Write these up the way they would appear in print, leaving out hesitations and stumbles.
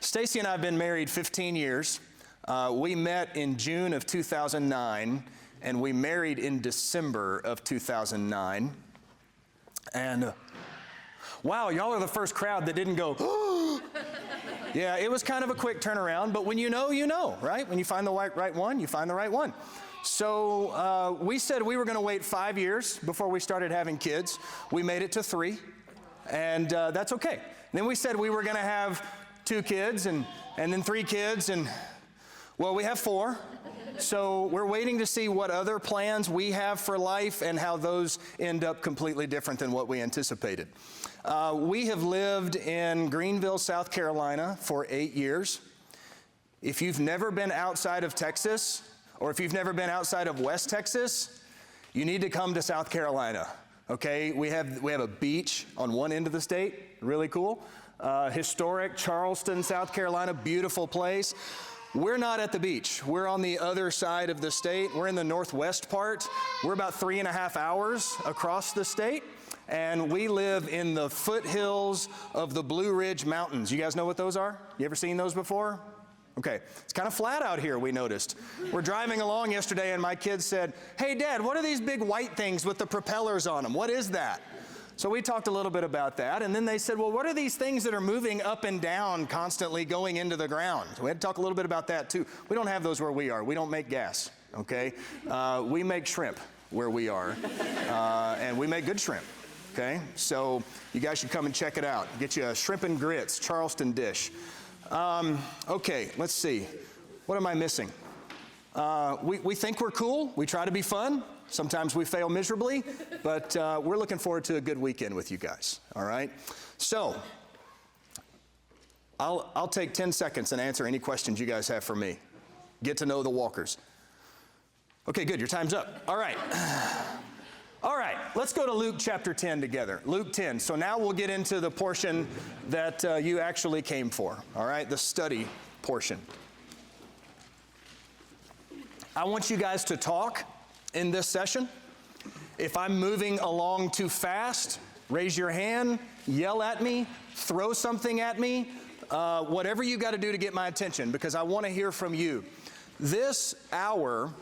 Stacy and I have been married 15 years. We met in June of 2009, and we married in December of 2009. And wow, y'all are the first crowd that didn't go, yeah, it was kind of a quick turnaround, but when you know, right? When you find the right one, you find the right one. So we said we were going to wait 5 years before we started having kids. We made it to 3, and that's okay. Then we said we were going to have 2 kids and then 3 kids, and well, we have 4. So we're waiting to see what other plans we have for life and how those end up completely different than what we anticipated. We have lived in Greenville, South Carolina for 8 years. If you've never been outside of Texas, or if you've never been outside of West Texas, you need to come to South Carolina, okay? We have a beach on one end of the state, really cool. Historic Charleston, South Carolina, beautiful place. We're not at the beach. We're on the other side of the state. We're in the northwest part. We're about 3.5 hours across the state, and we live in the foothills of the Blue Ridge Mountains. You guys know what those are? You ever seen those before? Okay, it's kind of flat out here, we noticed. We're driving along yesterday, and my kids said, "Hey, Dad, what are these big white things with the propellers on them? What is that?" So we talked a little bit about that, and then they said, "Well, what are these things that are moving up and down constantly going into the ground?" So we had to talk a little bit about that too. We don't have those where we are. We don't make gas, okay? We make shrimp where we are, and we make good shrimp, okay? So you guys should come and check it out. Get you a shrimp and grits, Charleston dish. Okay, let's see. What am I missing? We think we're cool. We try to be fun. Sometimes we fail miserably, but we're looking forward to a good weekend with you guys, all right? So, I'll take 10 seconds and answer any questions you guys have for me. Get to know the Walkers. Okay, good, your time's up. All right. All right, let's go to Luke chapter 10 together. Luke 10. So now we'll get into the portion that you actually came for, all right? The study portion. I want you guys to talk in this session. If I'm moving along too fast, raise your hand, yell at me, throw something at me, whatever you got to do to get my attention, because I want to hear from you. This hour,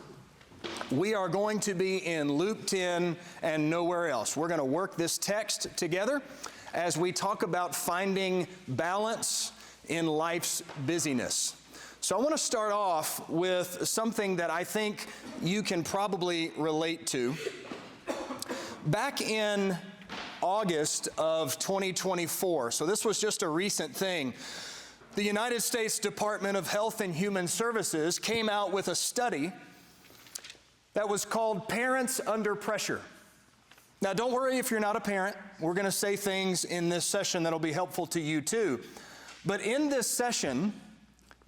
we are going to be in Luke 10 and nowhere else. We're going to work this text together as we talk about finding balance in life's busyness. So I want to start off with something that I think you can probably relate to. Back in August of 2024, so this was just a recent thing, the United States Department of Health and Human Services came out with a study that was called Parents Under Pressure. Now, don't worry if you're not a parent. We're going to say things in this session that'll be helpful to you too. But in this session,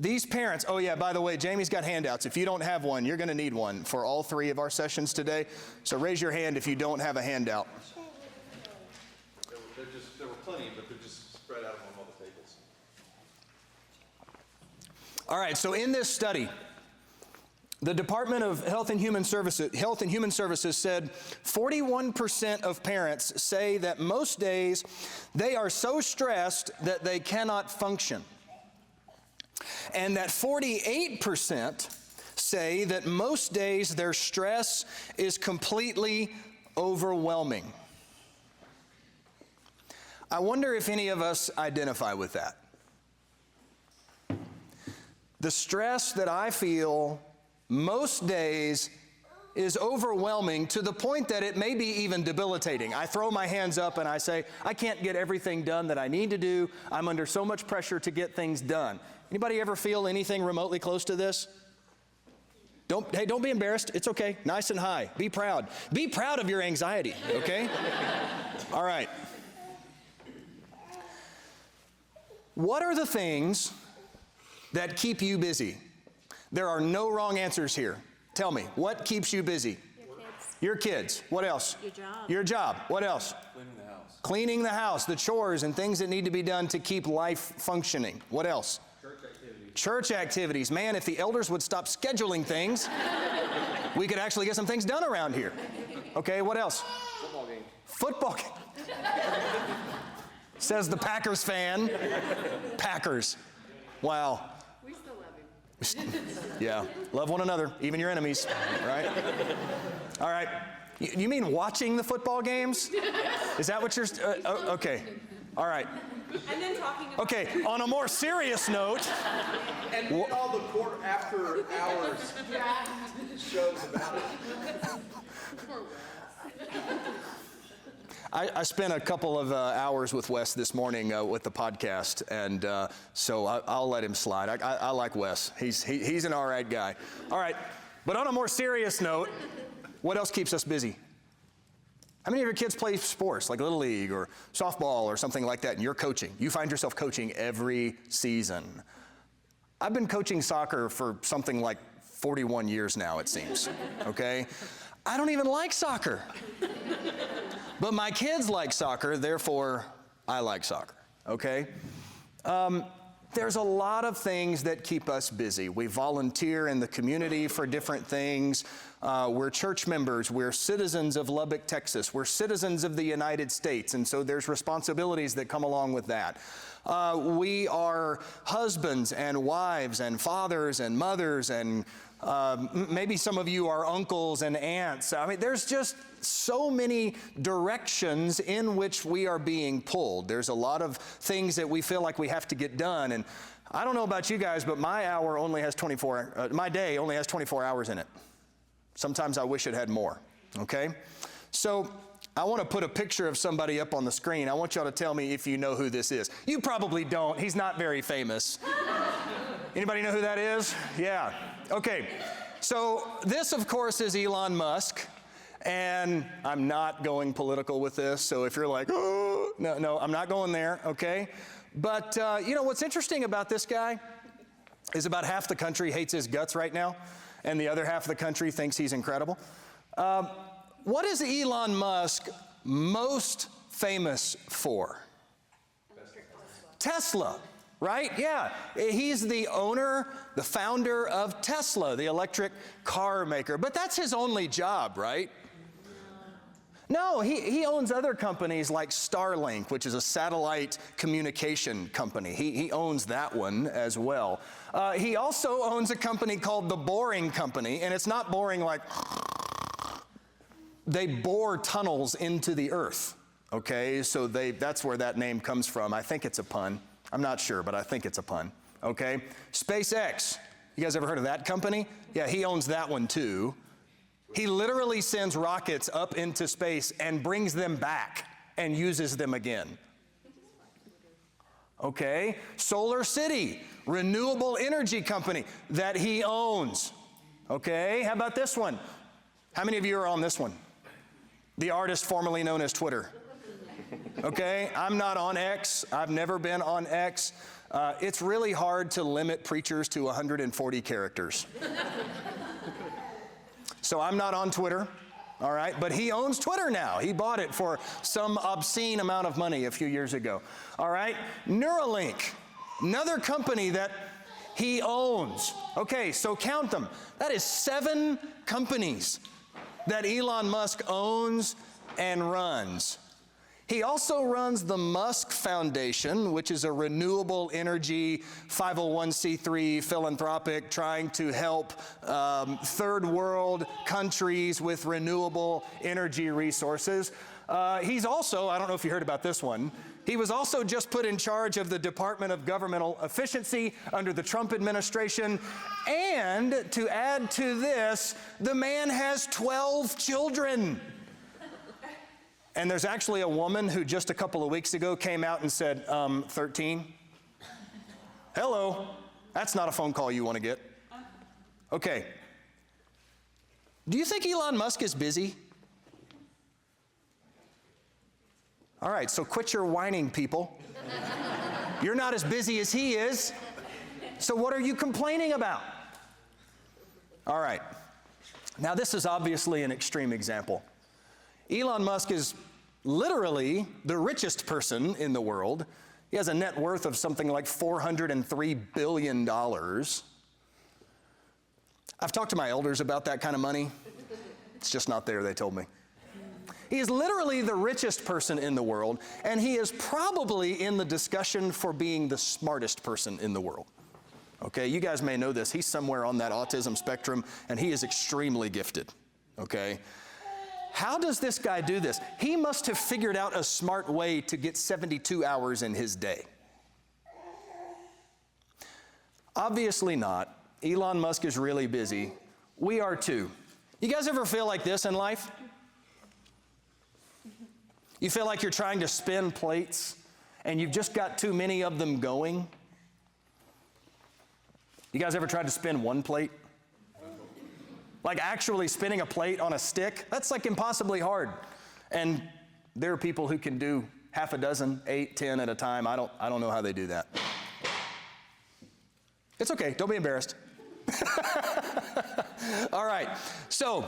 these parents, oh yeah, by the way, Jamie's got handouts. If you don't have one, you're going to need one for all 3 of our sessions today. So raise your hand if you don't have a handout. There were plenty, but they're just spread out on all the tables. All right, so in this study, the Department of Health and Human Services said 41% of parents say that most days they are so stressed that they cannot function. And that 48% say that most days their stress is completely overwhelming. I wonder if any of us identify with that. The stress that I feel most days is overwhelming to the point that it may be even debilitating. I throw my hands up and I say, I can't get everything done that I need to do. I'm under so much pressure to get things done. Anybody ever feel anything remotely close to this? Don't be embarrassed. It's okay. Nice and high. Be proud. Be proud of your anxiety, okay? All right. What are the things that keep you busy? There are no wrong answers here. Tell me, what keeps you busy? Your kids. What else? Your job. Your job. What else? Cleaning the house. Cleaning the house, the chores and things that need to be done to keep life functioning. What else? Church activities. Church activities. Man, if the elders would stop scheduling things, we could actually get some things done around here. Okay, what else? Football game. Football game. Says the Packers fan. Packers. Wow. We still love him. Yeah, love one another, even your enemies, right? All right. You mean watching the football games? Is that what you're, okay. All right. And then talking about Okay, on a more serious note, And all the court after hours shows about it. I spent a couple of hours with Wes this morning with the podcast, and so I'll let him slide. I like Wes. He's an all right guy. All right, but on a more serious note, what else keeps us busy? How many of your kids play sports, like Little League or softball or something like that, and you're coaching? You find yourself coaching every season. I've been coaching soccer for something like 41 years now, it seems, okay? I don't even like soccer. But my kids like soccer, therefore I like soccer, okay? There's a lot of things that keep us busy. We volunteer in the community for different things. We're church members. We're citizens of Lubbock, Texas. We're citizens of the United States, and so there's responsibilities that come along with that. We are husbands and wives and fathers and mothers, and maybe some of you are uncles and aunts. I mean, there's just so many directions in which we are being pulled. There's a lot of things that we feel like we have to get done, and I don't know about you guys, but my day only has 24 hours in it. Sometimes I wish it had more, okay? So I want to put a picture of somebody up on the screen. I want y'all to tell me if you know who this is. You probably don't. He's not very famous. Anybody know who that is? Yeah. Okay. So this, of course, is Elon Musk. And I'm not going political with this. So if you're like, oh, no, I'm not going there, okay? But, you know, what's interesting about this guy is about half the country hates his guts right now, and the other half of the country thinks he's incredible. What is Elon Musk most famous for? Tesla, right? Yeah. He's the owner, the founder of Tesla, the electric car maker. But that's his only job, right? No, he owns other companies like Starlink, which is a satellite communication company. He owns that one as well. He also owns a company called The Boring Company, and it's not boring like they bore tunnels into the earth, okay? So that's where that name comes from. I think it's a pun. I'm not sure, but I think it's a pun, okay? SpaceX, you guys ever heard of that company? Yeah, he owns that one too. He literally sends rockets up into space and brings them back and uses them again. Okay, Solar City, renewable energy company that he owns. Okay, how about this one? How many of you are on this one? The artist formerly known as Twitter. Okay, I'm not on X. I've never been on X. It's really hard to limit preachers to 140 characters. So I'm not on Twitter, all right? But he owns Twitter now. He bought it for some obscene amount of money a few years ago, all right? Neuralink, another company that he owns. Okay, so count them. That is 7 companies that Elon Musk owns and runs. He also runs the Musk Foundation, which is a renewable energy 501c3 philanthropic trying to help third world countries with renewable energy resources. He's also, I don't know if you heard about this one, he was also just put in charge of the Department of Governmental Efficiency under the Trump administration. And to add to this, the man has 12 children. And there's actually a woman who just a couple of weeks ago came out and said, 13? Hello, that's not a phone call you want to get. Okay. Do you think Elon Musk is busy? All right, so quit your whining, people. You're not as busy as he is. So what are you complaining about? All right. Now, this is obviously an extreme example. Elon Musk is literally the richest person in the world. He has a net worth of something like $403 billion. I've talked to my elders about that kind of money. It's just not there, they told me. He is literally the richest person in the world, and he is probably in the discussion for being the smartest person in the world. Okay, you guys may know this. He's somewhere on that autism spectrum, and he is extremely gifted. Okay? How does this guy do this? He must have figured out a smart way to get 72 hours in his day. Obviously not. Elon Musk is really busy. We are too. You guys ever feel like this in life? You feel like you're trying to spin plates and you've just got too many of them going? You guys ever tried to spin one plate? Like actually spinning a plate on a stick? That's like impossibly hard. And there are people who can do half a dozen, 8, 10 at a time. I don't know how they do that. It's okay, don't be embarrassed. All right, so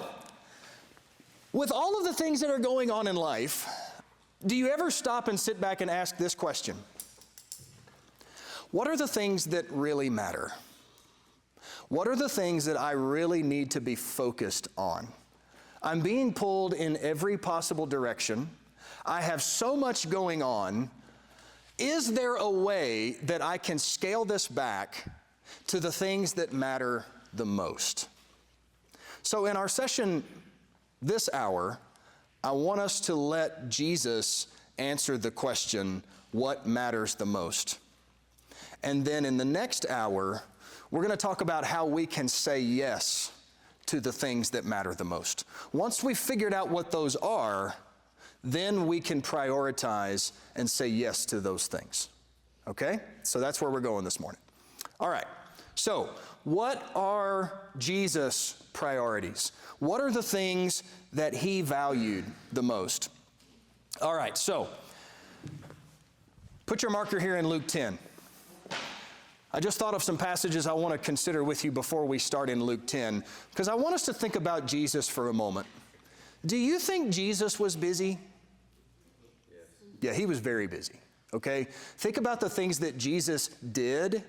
with all of the things that are going on in life, do you ever stop and sit back and ask this question? What are the things that really matter? What are the things that I really need to be focused on? I'm being pulled in every possible direction. I have so much going on. Is there a way that I can scale this back to the things that matter the most? So in our session this hour, I want us to let Jesus answer the question, what matters the most? And then in the next hour, we're going to talk about how we can say yes to the things that matter the most. Once we've figured out what those are, then we can prioritize and say yes to those things. Okay? So that's where we're going this morning. All right. So, what are Jesus' priorities? What are the things that he valued the most? All right, so put your marker here in Luke 10. I just thought of some passages I want to consider with you before we start in Luke 10, because I want us to think about Jesus for a moment. Do you think Jesus was busy? Yes. Yeah, he was very busy, okay? Think about the things that Jesus did.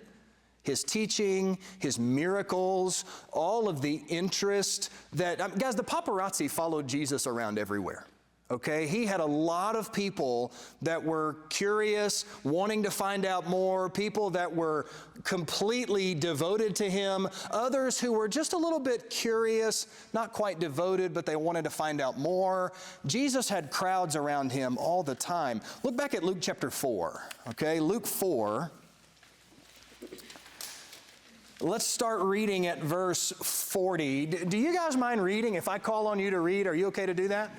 His teaching, his miracles, all of the interest that, guys, the paparazzi followed Jesus around everywhere, okay? He had a lot of people that were curious, wanting to find out more, people that were completely devoted to him, others who were just a little bit curious, not quite devoted, but they wanted to find out more. Jesus had crowds around him all the time. Look back at Luke chapter 4, okay? Luke 4. Let's start reading at verse 40. Do you guys mind reading? If I call on you to read, are you okay to do that?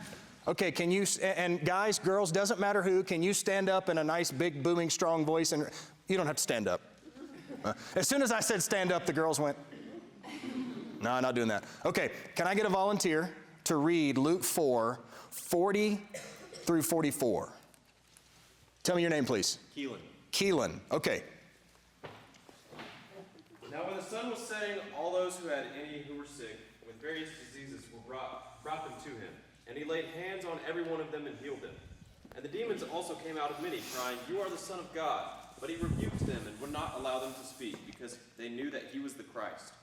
Okay, can you, and guys, girls, doesn't matter who, can you stand up in a nice, big, booming, strong voice? And you don't have to stand up. As soon as I said stand up, the girls went, no, not doing that. Okay, can I get a volunteer to read Luke 4, 40 through 44? Tell me your name, please. Keelan. Keelan, okay. Now when the sun was setting, all those who had any who were sick with various diseases were brought them to him. And he laid hands on every one of them and healed them. And the demons also came out of many, crying, "You are the Son of God." But he rebuked them and would not allow them to speak, because they knew that he was the Christ.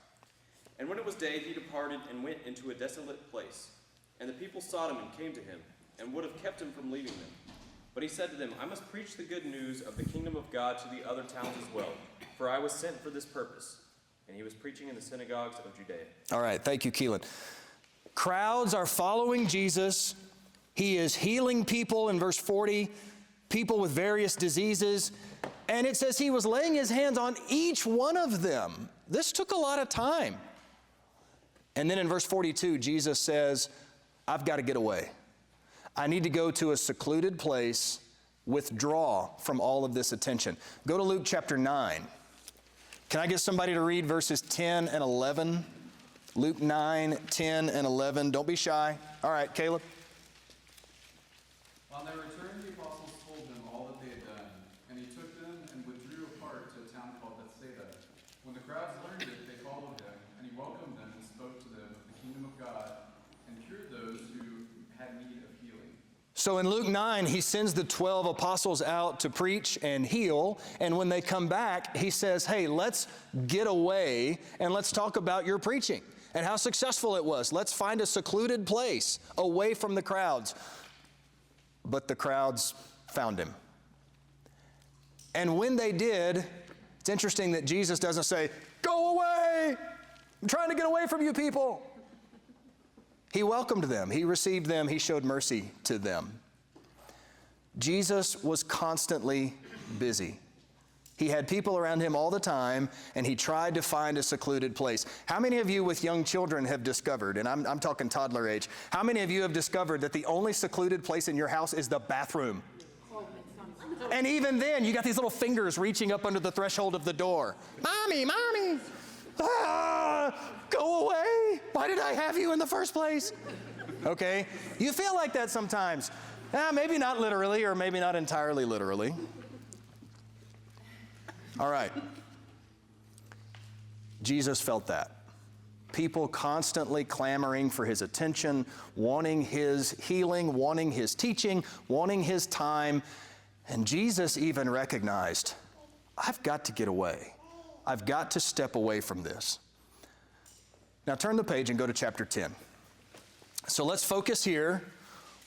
And when it was day, he departed and went into a desolate place. And the people sought him and came to him, and would have kept him from leaving them. But he said to them, "I must preach the good news of the kingdom of God to the other towns as well, for I was sent for this purpose." And he was preaching in the synagogues of Judea. All right, thank you, Keelan. Crowds are following Jesus. He is healing people in verse 40, people with various diseases. And it says he was laying his hands on each one of them. This took a lot of time. And then in verse 42, Jesus says, I've got to get away. I need to go to a secluded place, withdraw from all of this attention. Go to Luke chapter 9. Can I get somebody to read verses 10 and 11? Luke 9, 10, and 11. Don't be shy. All right, Caleb. On their return, the apostles told them all that they had done, and he took them and withdrew apart to a town called Bethsaida. When the crowds learned it, they followed him, and he welcomed them and spoke to them of the kingdom of God, and cured those who had need of healing. So in Luke 9, he sends the 12 apostles out to preach and heal. And when they come back, he says, hey, let's get away and let's talk about your preaching and how successful it was. Let's find a secluded place away from the crowds. But the crowds found him. And when they did, It's interesting that Jesus doesn't say, "Go away! I'm trying to get away from you people." He welcomed them. He received them. He showed mercy to them. Jesus was constantly busy. He had people around him all the time, and he tried to find a secluded place. How many of you with young children have discovered, and I'm talking toddler age, how many of you have discovered that the only secluded place in your house is the bathroom? And even then, you got these little fingers reaching up under the threshold of the door. "Mommy, mommy, go away. Why did I have you in the first place?" Okay? You feel like that sometimes. Maybe not literally, or maybe not entirely literally. All right. Jesus felt that. People constantly clamoring for his attention, wanting his healing, wanting his teaching, wanting his time. And Jesus even recognized, I've got to get away. I've got to step away from this. Now turn the page and go to chapter 10. So let's focus here.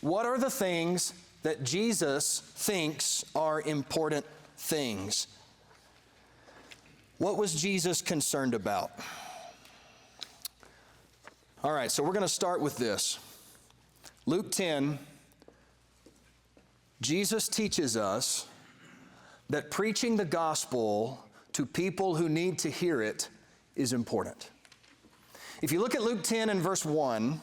What are the things that Jesus thinks are important things? What was Jesus concerned about? All right, so we're going to start with this. Luke 10, Jesus teaches us that preaching the gospel to people who need to hear it is important. If you look at Luke 10 and verse 1,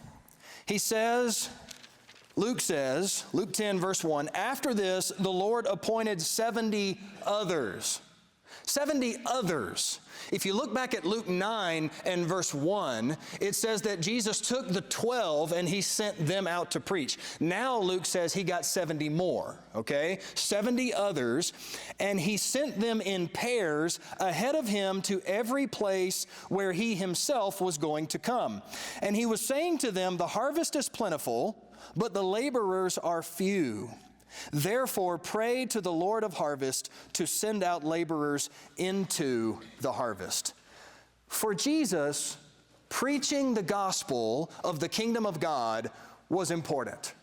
Luke 10 verse 1, after this, the Lord appointed 70 others. 70 others. If you look back at Luke 9 and verse 1, it says that Jesus took the 12 and he sent them out to preach. Now Luke says he got 70 more, okay? 70 others, and he sent them in pairs ahead of him to every place where he himself was going to come. And he was saying to them, the harvest is plentiful, but the laborers are few. Therefore, pray to the Lord of harvest to send out laborers into the harvest. For Jesus, preaching the gospel of the kingdom of God was important.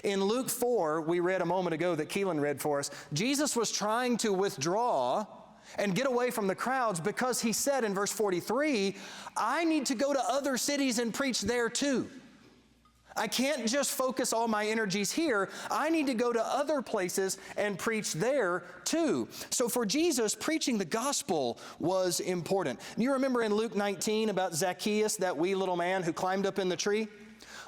In Luke 4, we read a moment ago that Keelan read for us, Jesus was trying to withdraw and get away from the crowds because he said in verse 43, I need to go to other cities and preach there too. I can't just focus all my energies here. I need to go to other places and preach there too. So for Jesus, preaching the gospel was important. You remember in Luke 19 about Zacchaeus, that wee little man who climbed up in the tree?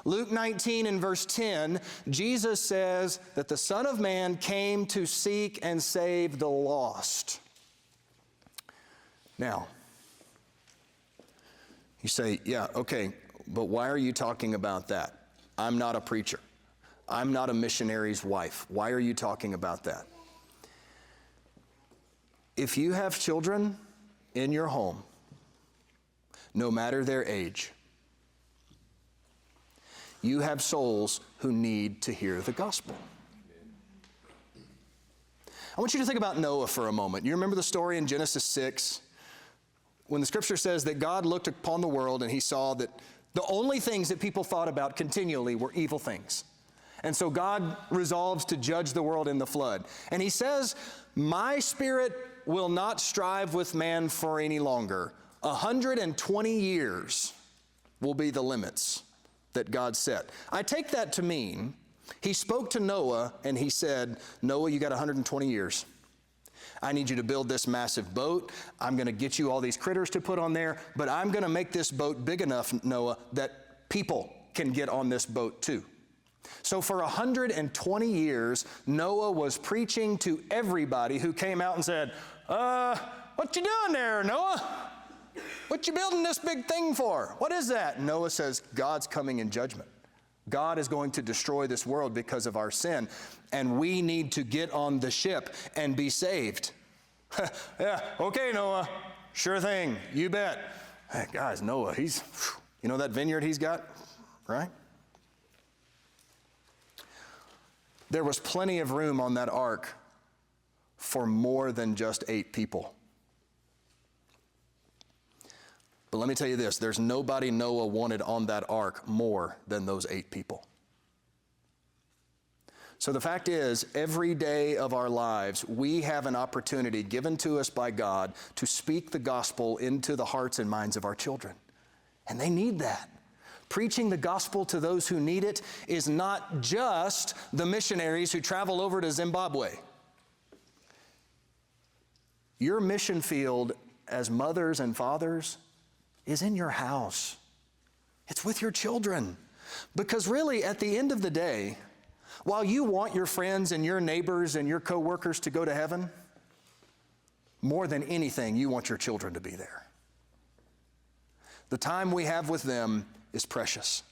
Luke 19 and verse 10, Jesus says that the Son of Man came to seek and save the lost. Now, you say, yeah, okay, but why are you talking about that? I'm not a preacher. I'm not a missionary's wife. Why are you talking about that? If you have children in your home, no matter their age, you have souls who need to hear the gospel. I want you to think about Noah for a moment. You remember the story in Genesis 6? When the scripture says that God looked upon the world and he saw that the only things that people thought about continually were evil things. And so God resolves to judge the world in the flood. And he says, my spirit will not strive with man for any longer. 120 years will be the limits that God set. I take that to mean he spoke to Noah and he said, Noah, you got 120 years. I need you to build this massive boat. I'm going to get you all these critters to put on there, but I'm going to make this boat big enough, Noah, that people can get on this boat too. So for 120 years, Noah was preaching to everybody who came out and said, what you doing there, Noah? What you building this big thing for? What is that? And Noah says, God's coming in judgment. God is going to destroy this world because of our sin, and we need to get on the ship and be saved. Yeah, okay, Noah, sure thing, you bet. Hey, guys, Noah, you know that vineyard he's got, right? There was plenty of room on that ark for more than just 8 people. But let me tell you this, there's nobody Noah wanted on that ark more than those 8 people. So the fact is, every day of our lives, we have an opportunity given to us by God to speak the gospel into the hearts and minds of our children. And they need that. Preaching the gospel to those who need it is not just the missionaries who travel over to Zimbabwe. Your mission field as mothers and fathers is in your house. It's with your children. Because really, at the end of the day, while you want your friends and your neighbors and your coworkers to go to heaven, more than anything, you want your children to be there. The time we have with them is precious.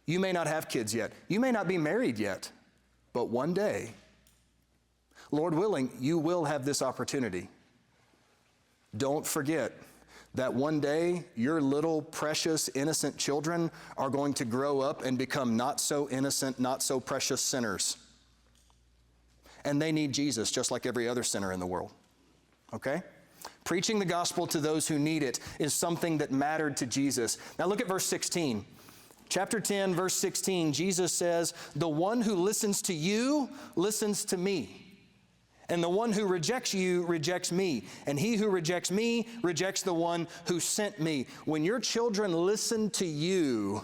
You may not have kids yet. You may not be married yet. But one day, Lord willing, you will have this opportunity. Don't forget that one day your little precious innocent children are going to grow up and become not so innocent, not so precious sinners. And they need Jesus just like every other sinner in the world. Okay? Preaching the gospel to those who need it is something that mattered to Jesus. Now look at verse 16. Chapter 10, verse 16, Jesus says, "The one who listens to you listens to me. And the one who rejects you rejects me. And he who rejects me rejects the one who sent me." When your children listen to you,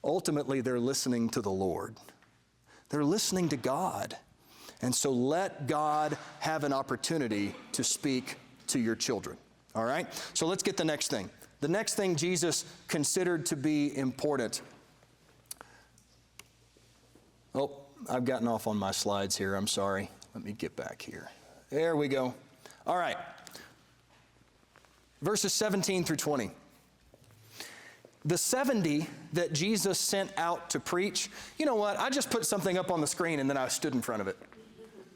ultimately they're listening to the Lord. They're listening to God. And so let God have an opportunity to speak to your children. All right? So let's get the next thing. The next thing Jesus considered to be important. Oh, I've gotten off on my slides here. I'm sorry. Let me get back here. There we go. All right. Verses 17 through 20. The 70 that Jesus sent out to preach, you know what? I just put something up on the screen and then I stood in front of it.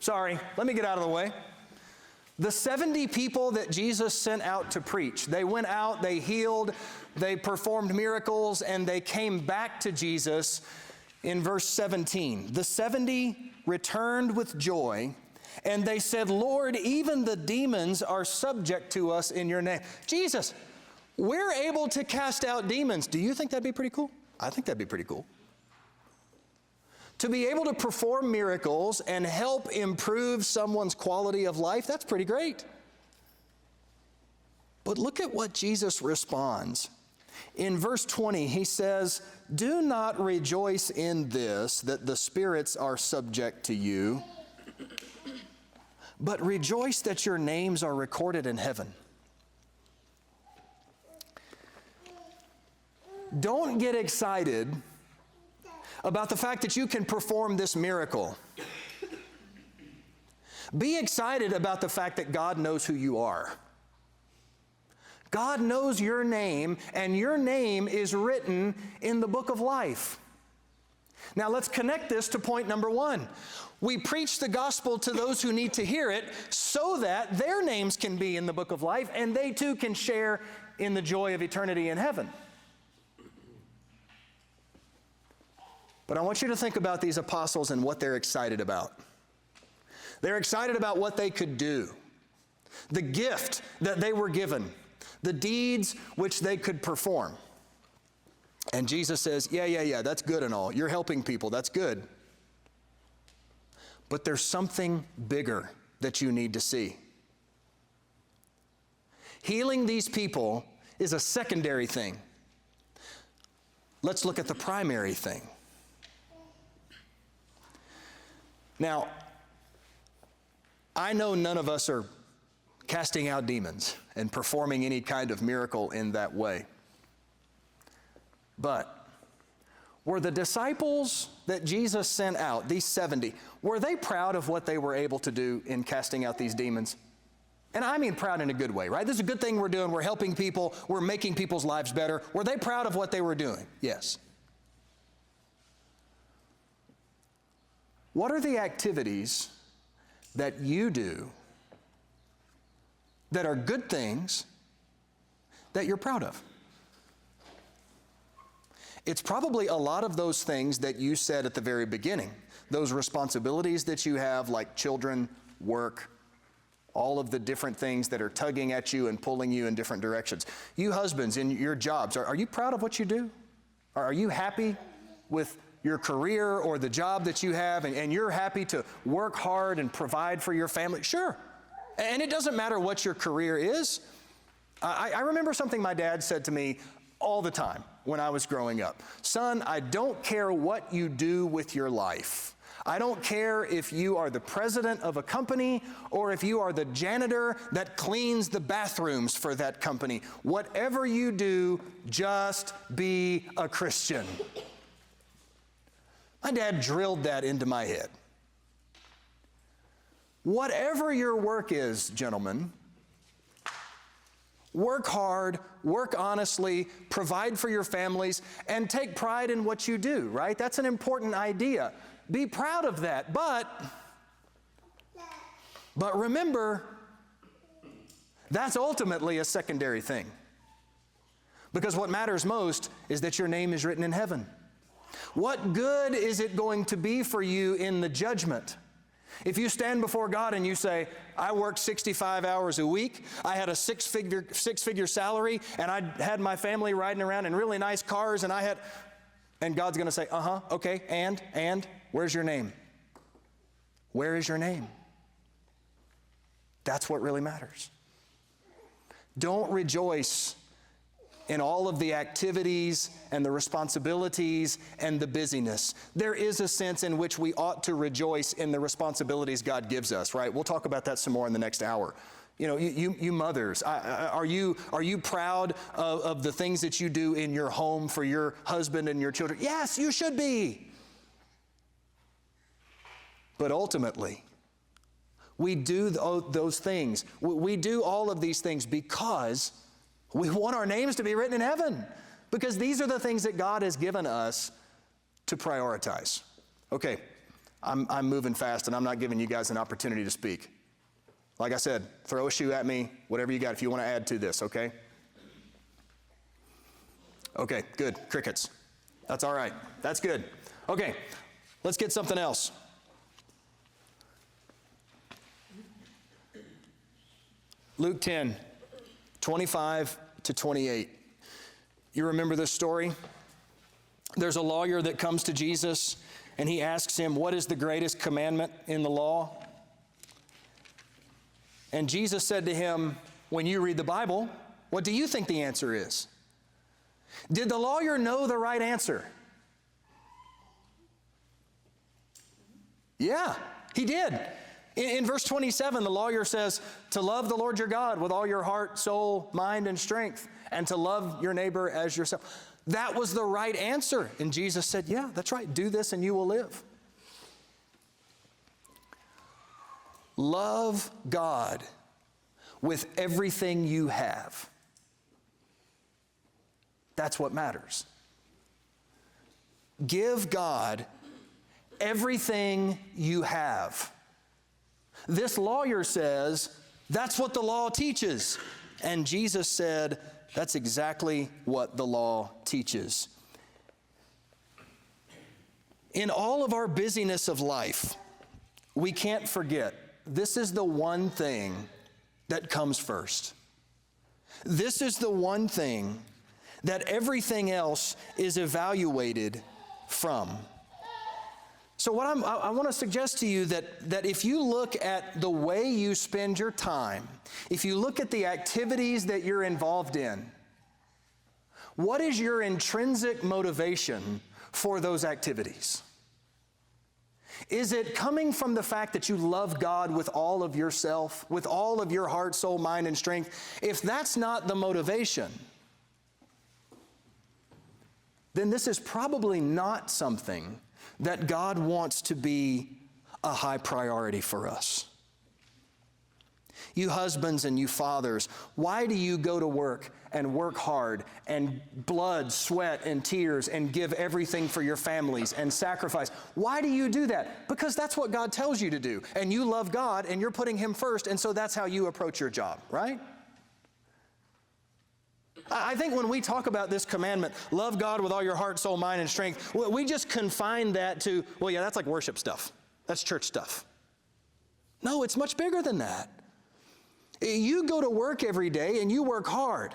Sorry, let me get out of the way. The 70 people that Jesus sent out to preach, they went out, they healed, they performed miracles, and they came back to Jesus in verse 17. The 70 returned with joy, and they said, "Lord, even the demons are subject to us in your name." Jesus, we're able to cast out demons. Do you think that'd be pretty cool? I think that'd be pretty cool. To be able to perform miracles and help improve someone's quality of life, that's pretty great. But look at what Jesus responds. In verse 20, he says, "Do not rejoice in this, that the spirits are subject to you, but rejoice that your names are recorded in heaven." Don't get excited about the fact that you can perform this miracle. Be excited about the fact that God knows who you are. God knows your name, and your name is written in the book of life. Now let's connect this to point number 1. We preach the gospel to those who need to hear it so that their names can be in the book of life and they too can share in the joy of eternity in heaven. But I want you to think about these apostles and what they're excited about. They're excited about what they could do, the gift that they were given, the deeds which they could perform. And Jesus says, yeah, that's good and all. You're helping people, that's good. But there's something bigger that you need to see. Healing these people is a secondary thing. Let's look at the primary thing. Now, I know none of us are casting out demons and performing any kind of miracle in that way. But were the disciples that Jesus sent out, these 70, were they proud of what they were able to do in casting out these demons? And I mean proud in a good way, right? This is a good thing we're doing. We're helping people. We're making people's lives better. Were they proud of what they were doing? Yes. What are the activities that you do that are good things that you're proud of? It's probably a lot of those things that you said at the very beginning, those responsibilities that you have, like children, work, all of the different things that are tugging at you and pulling you in different directions. You husbands in your jobs, are you proud of what you do? Are you happy with your career or the job that you have, and you're happy to work hard and provide for your family, sure. And it doesn't matter what your career is. I remember something my dad said to me all the time when I was growing up. Son, I don't care what you do with your life. I don't care if you are the president of a company or if you are the janitor that cleans the bathrooms for that company. Whatever you do, just be a Christian. My dad drilled that into my head. Whatever your work is, gentlemen, work hard, work honestly, provide for your families, and take pride in what you do, right? That's an important idea. Be proud of that, but remember, that's ultimately a secondary thing. Because what matters most is that your name is written in heaven. What good is it going to be for you in the judgment? If you stand before God and you say, I worked 65 hours a week, I had a six-figure salary, and I had my family riding around in really nice cars, and God's going to say, okay, and, where's your name? Where is your name? That's what really matters. Don't rejoice in all of the activities and the responsibilities and the busyness. There is a sense in which we ought to rejoice in the responsibilities God gives us, right? We'll talk about that some more in the next hour. You know, you mothers, are you proud of the things that you do in your home for your husband and your children? Yes, you should be. But ultimately, we do those things. We do all of these things because we want our names to be written in heaven, because these are the things that God has given us to prioritize. Okay, I'm moving fast, and I'm not giving you guys an opportunity to speak. Like I said, throw a shoe at me, whatever you got, if you want to add to this, okay? Okay, good. Crickets. That's all right. That's good. Okay, let's get something else. Luke 10, 25 to 28. You remember this story? There's a lawyer that comes to Jesus, and he asks him, what is the greatest commandment in the law? And Jesus said to him, when you read the Bible, what do you think the answer is? Did the lawyer know the right answer? Yeah, he did. In verse 27, the lawyer says, to love the Lord your God with all your heart, soul, mind, and strength, and to love your neighbor as yourself. That was the right answer. And Jesus said, yeah, that's right. Do this and you will live. Love God with everything you have. That's what matters. Give God everything you have. This lawyer says, that's what the law teaches. And Jesus said, that's exactly what the law teaches. In all of our busyness of life, we can't forget, this is the one thing that comes first. This is the one thing that everything else is evaluated from. So what I want to suggest to you that if you look at the way you spend your time, if you look at the activities that you're involved in, what is your intrinsic motivation for those activities? Is it coming from the fact that you love God with all of yourself, with all of your heart, soul, mind, and strength? If that's not the motivation, then this is probably not something that God wants to be a high priority for us. You husbands and you fathers, why do you go to work and work hard and blood, sweat, and tears and give everything for your families and sacrifice? Why do you do that? Because that's what God tells you to do. And you love God and you're putting Him first, and so that's how you approach your job, right? I think when we talk about this commandment, love God with all your heart, soul, mind, and strength, we just confine that to, well, yeah, that's like worship stuff. That's church stuff. No, it's much bigger than that. You go to work every day and you work hard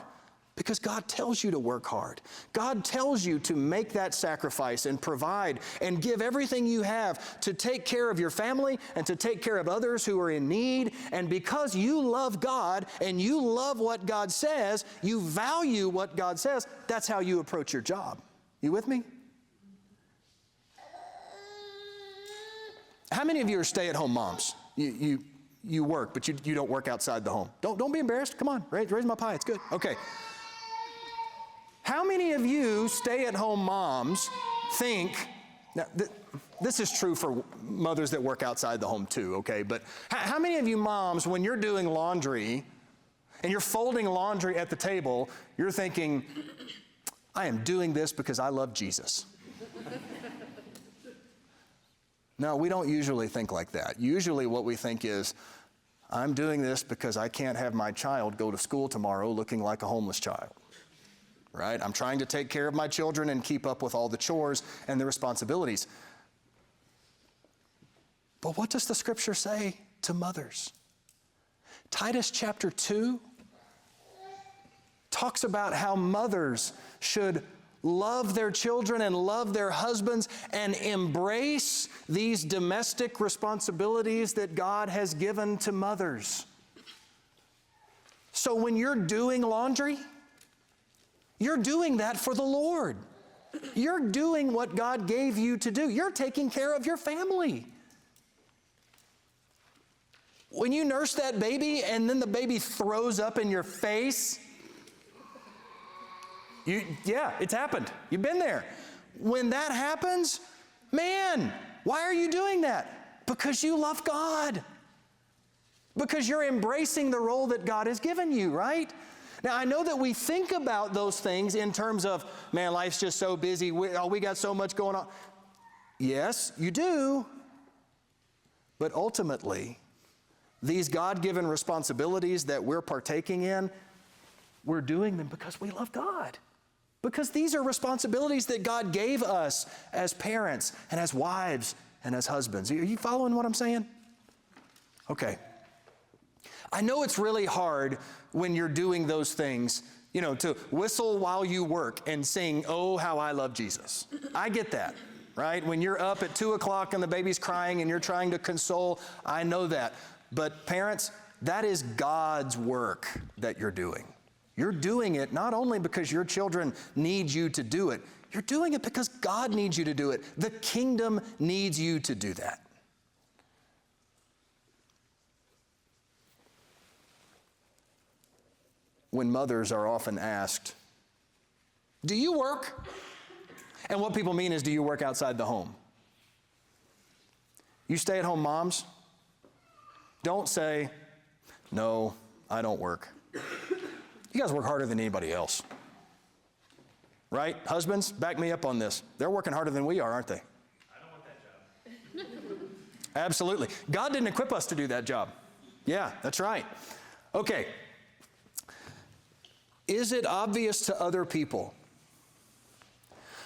Because God tells you to work hard. God tells you to make that sacrifice and provide and give everything you have to take care of your family and to take care of others who are in need. And because you love God and you love what God says, you value what God says, that's how you approach your job. You with me? How many of you are stay-at-home moms? You work, but you don't work outside the home. Don't be embarrassed. Come on, raise my pie. It's good. Okay. How many of you stay-at-home moms think, now this is true for mothers that work outside the home too, okay, but how many of you moms, when you're doing laundry and you're folding laundry at the table, you're thinking, I am doing this because I love Jesus? No, we don't usually think like that. Usually what we think is, I'm doing this because I can't have my child go to school tomorrow looking like a homeless child. Right? I'm trying to take care of my children and keep up with all the chores and the responsibilities. But what does the scripture say to mothers? Titus chapter 2 talks about how mothers should love their children and love their husbands and embrace these domestic responsibilities that God has given to mothers. So when you're doing laundry, you're doing that for the Lord. You're doing what God gave you to do. You're taking care of your family. When you nurse that baby and then the baby throws up in your face, yeah, it's happened. You've been there. When that happens, man, why are you doing that? Because you love God. Because you're embracing the role that God has given you, right? Now, I know that we think about those things in terms of, man, life's just so busy. We got so much going on. Yes, you do. But ultimately, these God-given responsibilities that we're partaking in, we're doing them because we love God. Because these are responsibilities that God gave us as parents and as wives and as husbands. Are you following what I'm saying? Okay. I know it's really hard when you're doing those things, to whistle while you work and sing, "Oh, how I love Jesus." I get that, right? When you're up at 2 o'clock and the baby's crying and you're trying to console, I know that. But parents, that is God's work that you're doing. You're doing it not only because your children need you to do it, you're doing it because God needs you to do it. The kingdom needs you to do that. When mothers are often asked, "Do you work?" And what people mean is, do you work outside the home? You stay-at-home moms, don't say, "No, I don't work." You guys work harder than anybody else. Right? Husbands, back me up on this. They're working harder than we are, aren't they? I don't want that job. Absolutely. God didn't equip us to do that job. Yeah, that's right. Okay. Is it obvious to other people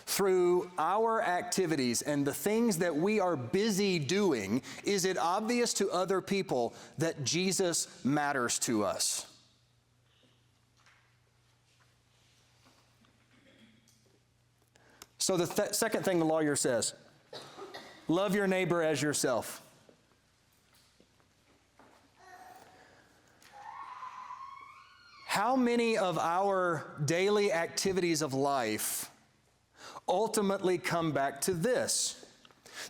through our activities and the things that we are busy doing, is it obvious to other people that Jesus matters to us? So the second thing the lawyer says, love your neighbor as yourself. How many of our daily activities of life ultimately come back to this?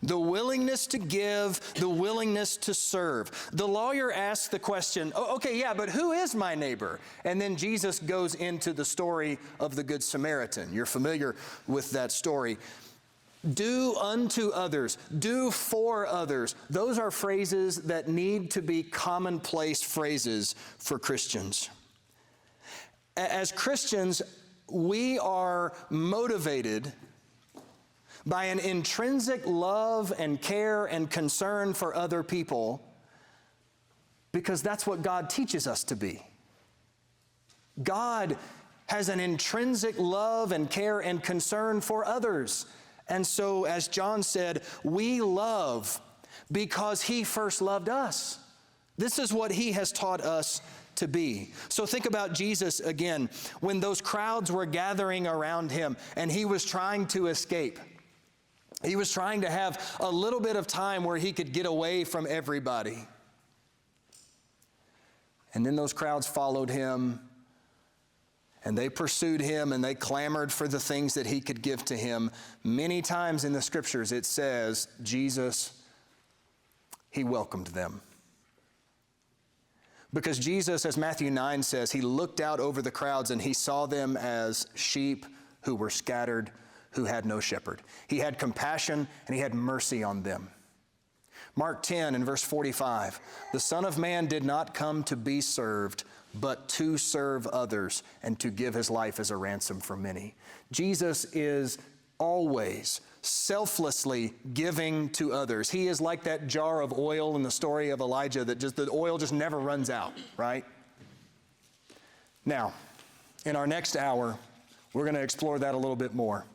The willingness to give, the willingness to serve. The lawyer asks the question, okay, yeah, but who is my neighbor? And then Jesus goes into the story of the Good Samaritan. You're familiar with that story. Do unto others, do for others. Those are phrases that need to be commonplace phrases for Christians. As Christians, we are motivated by an intrinsic love and care and concern for other people because that's what God teaches us to be. God has an intrinsic love and care and concern for others. And so, as John said, we love because he first loved us. This is what he has taught us to be. So think about Jesus again, when those crowds were gathering around him and he was trying to escape. He was trying to have a little bit of time where he could get away from everybody. And then those crowds followed him, and they pursued him, and they clamored for the things that he could give to him. Many times in the scriptures it says, Jesus, he welcomed them. Because Jesus, as Matthew 9 says, he looked out over the crowds and he saw them as sheep who were scattered, who had no shepherd. He had compassion and he had mercy on them. Mark 10 and verse 45, the Son of Man did not come to be served, but to serve others and to give his life as a ransom for many. Jesus is always selflessly giving to others. He is like that jar of oil in the story of Elijah that the oil just never runs out, right? Now, in our next hour, we're going to explore that a little bit more.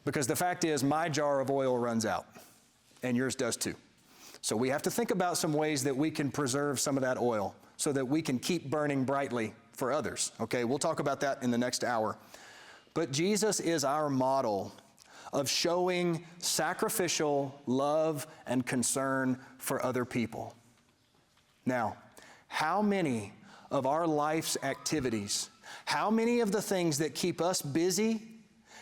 Because the fact is, my jar of oil runs out, and yours does too. So we have to think about some ways that we can preserve some of that oil so that we can keep burning brightly for others. Okay, we'll talk about that in the next hour. But Jesus is our model of showing sacrificial love and concern for other people. Now, how many of our life's activities, how many of the things that keep us busy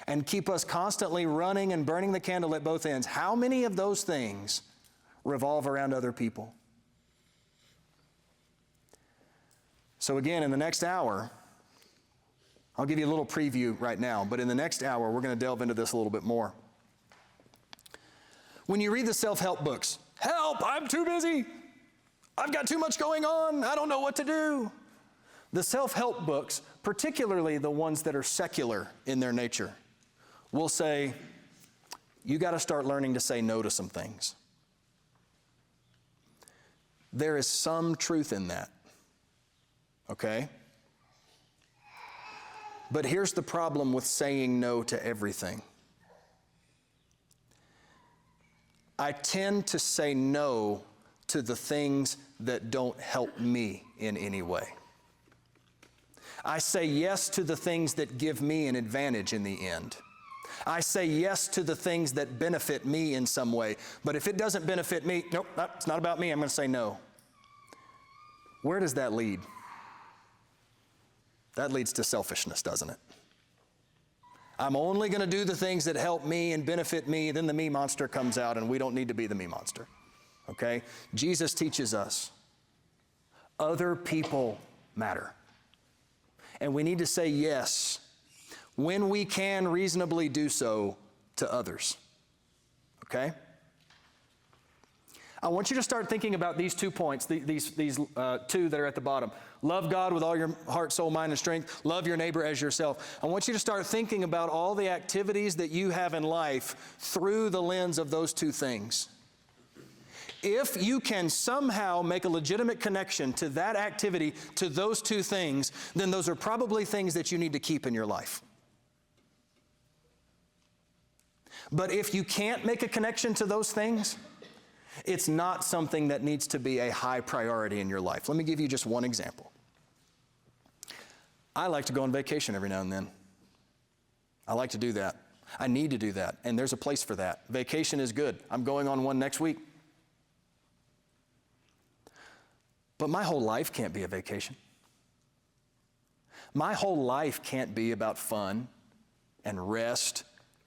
and keep us constantly running and burning the candle at both ends, how many of those things revolve around other people? So again, in the next hour, I'll give you a little preview right now, but in the next hour, we're going to delve into this a little bit more. When you read the self-help books, help, I'm too busy. I've got too much going on. I don't know what to do. The self-help books, particularly the ones that are secular in their nature, will say, you got to start learning to say no to some things. There is some truth in that, okay? But here's the problem with saying no to everything. I tend to say no to the things that don't help me in any way. I say yes to the things that give me an advantage in the end. I say yes to the things that benefit me in some way. But if it doesn't benefit me, nope, it's not about me, I'm going to say no. Where does that lead? That leads to selfishness, doesn't it? I'm only going to do the things that help me and benefit me, then the me monster comes out, and we don't need to be the me monster. Okay? Jesus teaches us other people matter. And we need to say yes when we can reasonably do so to others. Okay? I want you to start thinking about these 2 points, these two that are at the bottom. Love God with all your heart, soul, mind, and strength. Love your neighbor as yourself. I want you to start thinking about all the activities that you have in life through the lens of those 2 things. If you can somehow make a legitimate connection to that activity, to those 2 things, then those are probably things that you need to keep in your life. But if you can't make a connection to those things, it's not something that needs to be a high priority in your life. Let me give you just one example. I like to go on vacation every now and then. I like to do that. I need to do that, and there's a place for that. Vacation is good. I'm going on one next week. But my whole life can't be a vacation. My whole life can't be about fun and rest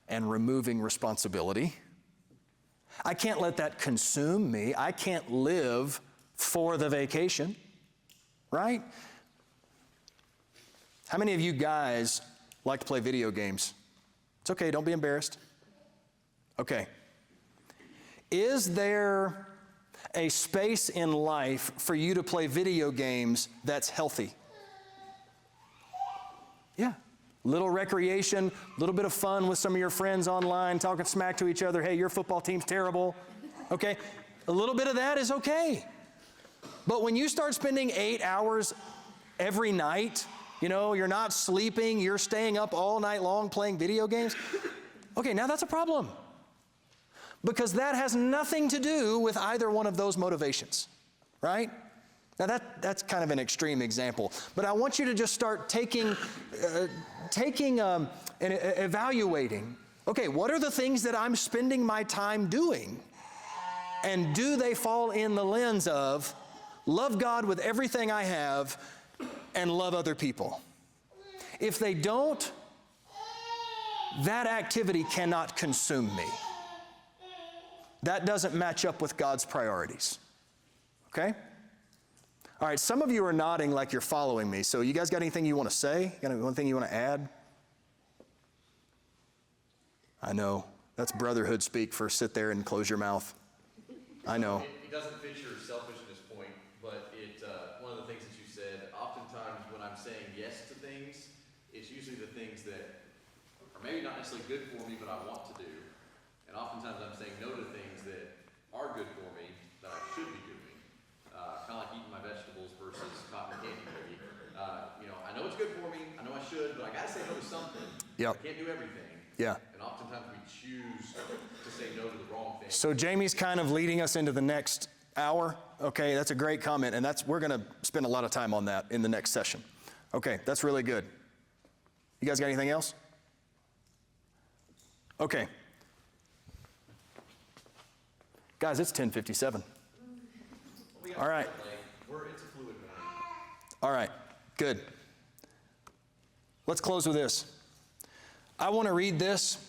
and removing responsibility. I can't let that consume me. I can't live for the vacation, right? How many of you guys like to play video games? It's okay, don't be embarrassed. Okay. Is there a space in life for you to play video games that's healthy? Yeah. Little recreation, a little bit of fun with some of your friends online, talking smack to each other. Hey, your football team's terrible. Okay? A little bit of that is okay. But when you start spending 8 hours every night, you're not sleeping, you're staying up all night long playing video games, okay, now that's a problem. Because that has nothing to do with either one of those motivations, right? Now that's kind of an extreme example, but I want you to just start taking and evaluating, okay, what are the things that I'm spending my time doing? And do they fall in the lens of love God with everything I have and love other people? If they don't, that activity cannot consume me. That doesn't match up with God's priorities. Okay? All right, some of you are nodding like you're following me. So you guys got anything you want to say? Got anything you want to add? I know. That's brotherhood speak for sit there and close your mouth. I know. It doesn't fit your selfishness point, but one of the things that you said, oftentimes when I'm saying yes to things, it's usually the things that are maybe not necessarily good for me, but I want to do. And oftentimes I'm saying no to things that are good for me that I should be doing. Kind of like eating my vegetables versus cotton candy maybe. I know it's good for me, I know I should, but I gotta say no to something. Yep. I can't do everything. Yeah. And oftentimes we choose to say no to the wrong thing. So Jamie's kind of leading us into the next hour. Okay, that's a great comment, and we're going to spend a lot of time on that in the next session. Okay, that's really good. You guys got anything else? Okay. Guys, it's 10:57. All right. It's a fluid morning. All right, good. Let's close with this. I want to read this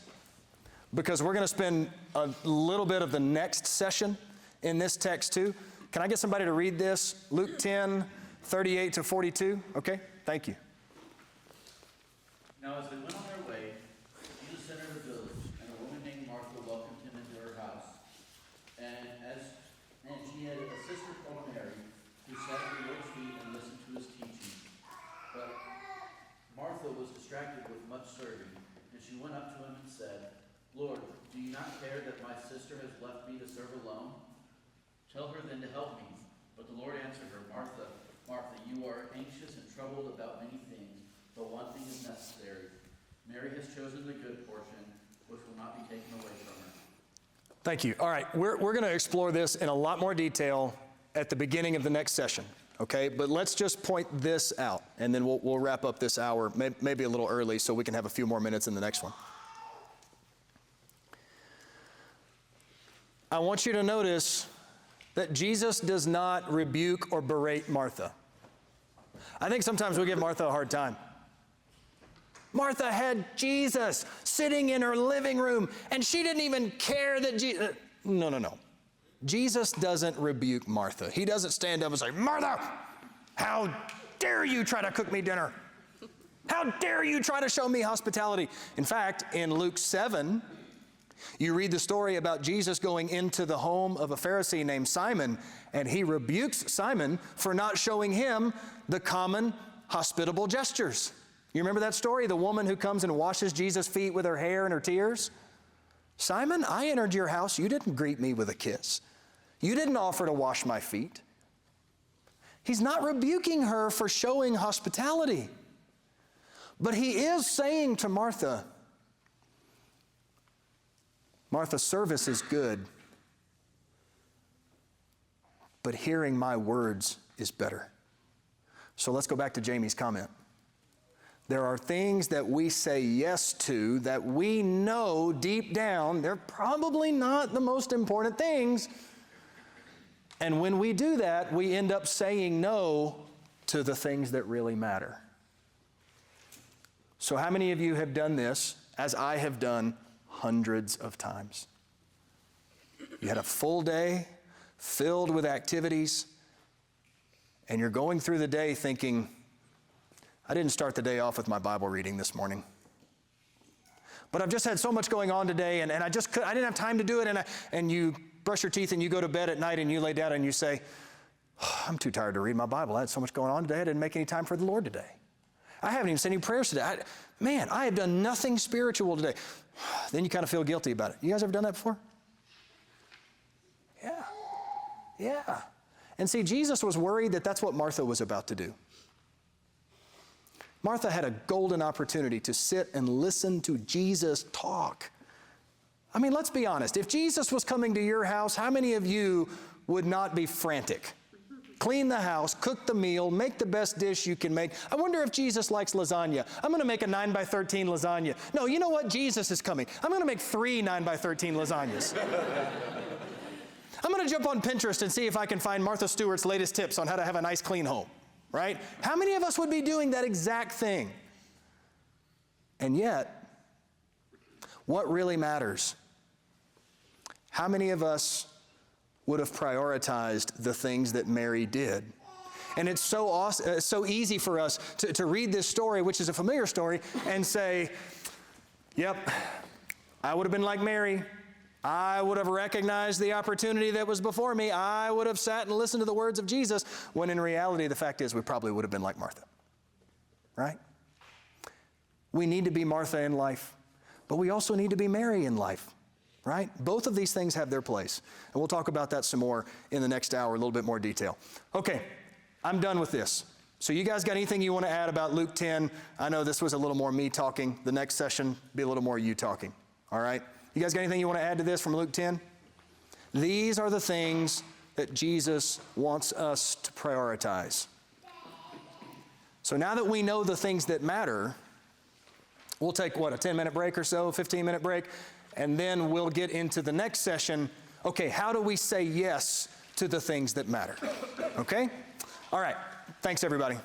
because we're going to spend a little bit of the next session in this text too. Can I get somebody to read this? Luke 10:38-42. Okay, thank you. Now as they went on their way, Jesus entered a village, and a woman named Martha welcomed him into her house. And she had a sister called Mary, who sat at the Lord's feet and listened to his teaching. But Martha was distracted with much serving, and she went up to him and said, Lord, do you not care that my sister has left me to serve alone? Tell her then to help me. But the Lord answered her, Martha, Martha, you are anxious and troubled about many things, but one thing is necessary. Mary has chosen the good portion, which will not be taken away from her. Thank you. All right, we're going to explore this in a lot more detail at the beginning of the next session, okay? But let's just point this out, and then we'll wrap up this hour, maybe a little early, so we can have a few more minutes in the next one. I want you to notice that Jesus does not rebuke or berate Martha. I think sometimes we give Martha a hard time. Martha had Jesus sitting in her living room, and she didn't even care that Jesus... No. Jesus doesn't rebuke Martha. He doesn't stand up and say, Martha, how dare you try to cook me dinner? How dare you try to show me hospitality? In fact, in Luke 7, you read the story about Jesus going into the home of a Pharisee named Simon, and he rebukes Simon for not showing him the common hospitable gestures. You remember that story? The woman who comes and washes Jesus' feet with her hair and her tears? Simon, I entered your house. You didn't greet me with a kiss. You didn't offer to wash my feet. He's not rebuking her for showing hospitality. But he is saying to Martha, Martha, service is good, but hearing my words is better. So let's go back to Jamie's comment. There are things that we say yes to that we know deep down they're probably not the most important things. And when we do that, we end up saying no to the things that really matter. So how many of you have done this, as I have done hundreds of times? You had a full day filled with activities, and you're going through the day thinking, I didn't start the day off with my Bible reading this morning. But I've just had so much going on today, and I didn't have time to do it, and you brush your teeth and you go to bed at night and you lay down and you say, I'm too tired to read my Bible. I had so much going on today, I didn't make any time for the Lord today. I haven't even said any prayers today. I have done nothing spiritual today. Then you kind of feel guilty about it. You guys ever done that before? Yeah. And see, Jesus was worried that that's what Martha was about to do. Martha had a golden opportunity to sit and listen to Jesus talk. I mean, let's be honest. If Jesus was coming to your house, how many of you would not be frantic? clean the house, cook the meal, make the best dish you can make. I wonder if Jesus likes lasagna. I'm going to make a 9 by 13 lasagna. No, you know what? Jesus is coming. I'm going to make 3 9 by 13 lasagnas. I'm going to jump on Pinterest and see if I can find Martha Stewart's latest tips on how to have a nice, clean home, right? How many of us would be doing that exact thing? And yet, what really matters? How many of us would have prioritized the things that Mary did? And it's so awesome, so easy for us to read this story, which is a familiar story, and say, yep, I would have been like Mary. I would have recognized the opportunity that was before me. I would have sat and listened to the words of Jesus, when in reality, the fact is we probably would have been like Martha, right? We need to be Martha in life, but we also need to be Mary in life, right? Both of these things have their place, and we'll talk about that some more in the next hour, a little bit more detail. Okay, I'm done with this. So you guys got anything you want to add about Luke 10? I know this was a little more me talking. The next session be a little more you talking, all right? You guys got anything you want to add to this from Luke 10? These are the things that Jesus wants us to prioritize. So now that we know the things that matter, we'll take, a 10-minute break or so, 15-minute break, and then we'll get into the next session. Okay, how do we say yes to the things that matter? Okay? All right. Thanks, everybody.